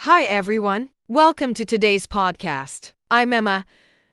Hi, everyone. Welcome to today's podcast. I'm Emma,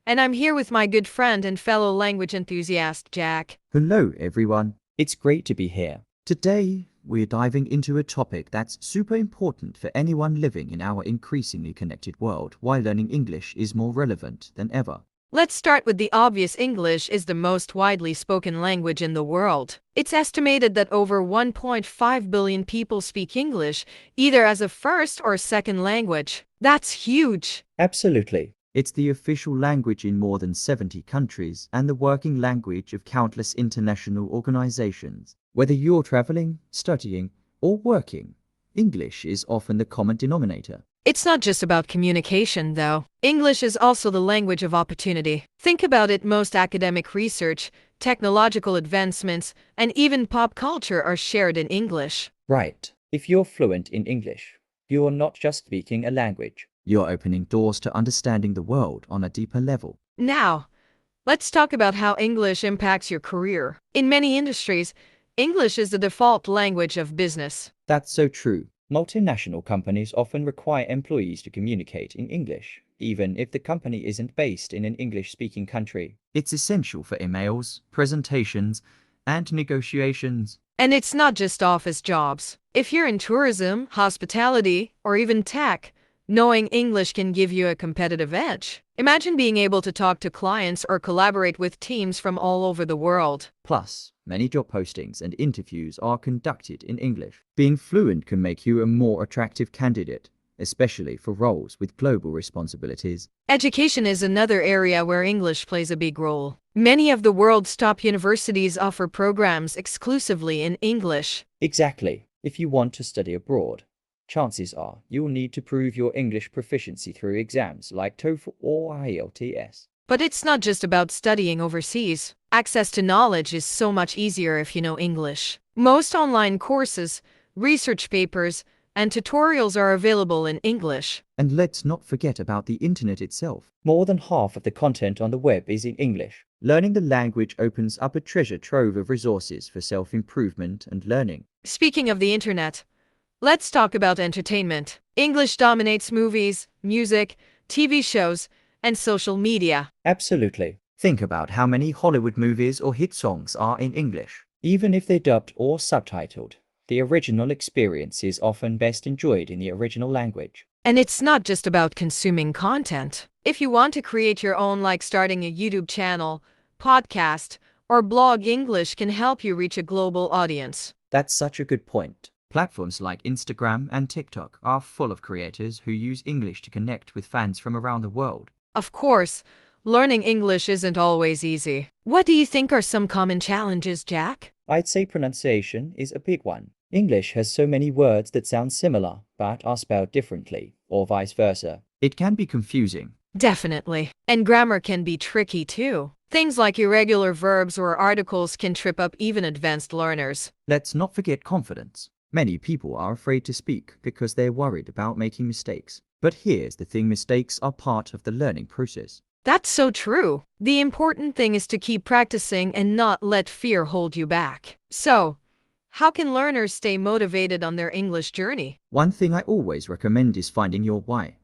and I'm here with my good friend and fellow language enthusiast, Jack. Hello, everyone. It's great to be here. Today, we're diving into a topic that's super important for anyone living in our increasingly connected world, why learning English is more relevant than ever. Let's start with the obvious. English is the most widely spoken language in the world. It's estimated that over 1.5 billion people speak English, either as a first or second language. That's huge. Absolutely. It's the official language in more than 70 countries and the working language of countless international organizations. Whether you're traveling, studying, or working, English is often the common denominator. It's not just about communication, though. English is also the language of opportunity. Think about it, most academic research, technological advancements, and even pop culture are shared in English. Right. If you're fluent in English, you're not just speaking a language. You're opening doors to understanding the world on a deeper level. Now, let's talk about how English impacts your career. In many industries, English is the default language of business. That's so true. Multinational companies often require employees to communicate in English, even if the company isn't based in an English-speaking country. It's essential for emails, presentations, and negotiations. And it's not just office jobs. If you're in tourism, hospitality, or even tech, knowing English can give you a competitive edge. Imagine being able to talk to clients or collaborate with teams from all over the world. Plus, many job postings and interviews are conducted in English. Being fluent can make you a more attractive candidate, especially for roles with global responsibilities. Education is another area where English plays a big role. Many of the world's top universities offer programs exclusively in English. Exactly. If you want to study abroad, chances are you'll need to prove your English proficiency through exams like TOEFL or IELTS. But it's not just about studying overseas. Access to knowledge is so much easier if you know English. Most online courses, research papers, and tutorials are available in English. And let's not forget about the internet itself. More than half of the content on the web is in English. Learning the language opens up a treasure trove of resources for self-improvement and learning. Speaking of the internet, let's talk about entertainment. English dominates movies, music, TV shows, and social media. Absolutely. Think about how many Hollywood movies or hit songs are in English. Even if they're dubbed or subtitled, the original experience is often best enjoyed in the original language. And it's not just about consuming content. If you want to create your own, like starting a YouTube channel, podcast, or blog, English can help you reach a global audience. That's such a good point. Platforms like Instagram and TikTok are full of creators who use English to connect with fans from around the world. Of course, learning English isn't always easy. What do you think are some common challenges, Jack? I'd say pronunciation is a big one. English has so many words that sound similar but are spelled differently, or vice versa. It can be confusing. Definitely. And grammar can be tricky too. Things like irregular verbs or articles can trip up even advanced learners. Let's not forget confidence. Many people are afraid to speak because they're worried about making mistakes. But here's the thing, mistakes are part of the learning process. That's so true. The important thing is to keep practicing and not let fear hold you back. So, how can learners stay motivated on their English journey? One thing I always recommend is finding your why.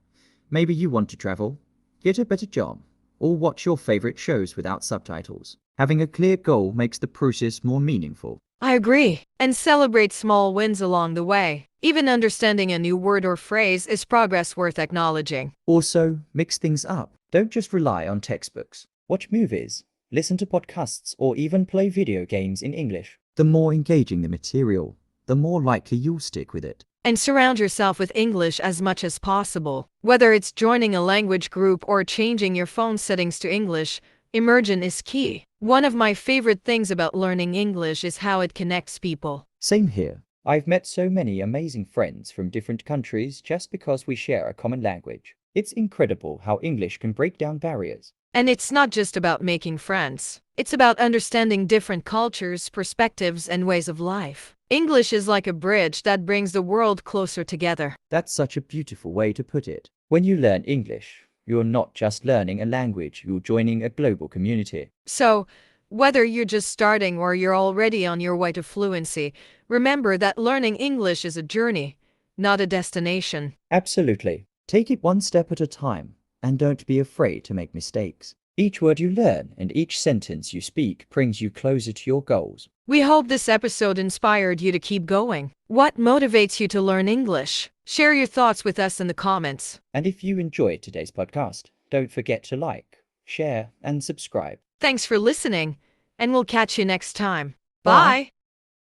Maybe you want to travel, get a better job, or watch your favorite shows without subtitles. Having a clear goal makes the process more meaningful. I agree. And celebrate small wins along the way. Even understanding a new word or phrase is progress worth acknowledging. Also, mix things up. Don't just rely on textbooks. Watch movies, listen to podcasts, or even play video games in English. The more engaging the material, the more likely you'll stick with it. And surround yourself with English as much as possible. Whether it's joining a language group or changing your phone settings to English, immersion is key. One of my favorite things about learning English is how it connects people. Same here. I've met so many amazing friends from different countries just because we share a common language. It's incredible how English can break down barriers. And it's not just about making friends. It's about understanding different cultures, perspectives, and ways of life. English is like a bridge that brings the world closer together. That's such a beautiful way to put it. When you learn English, you're not just learning a language, you're joining a global community. So, whether you're just starting or you're already on your way to fluency, remember that learning English is a journey, not a destination. Absolutely. Take it one step at a time, and don't be afraid to make mistakes. Each word you learn and each sentence you speak brings you closer to your goals. We hope this episode inspired you to keep going. What motivates you to learn English? Share your thoughts with us in the comments. And if you enjoyed today's podcast, don't forget to like, share, and subscribe. Thanks for listening, and we'll catch you next time. Bye. Bye.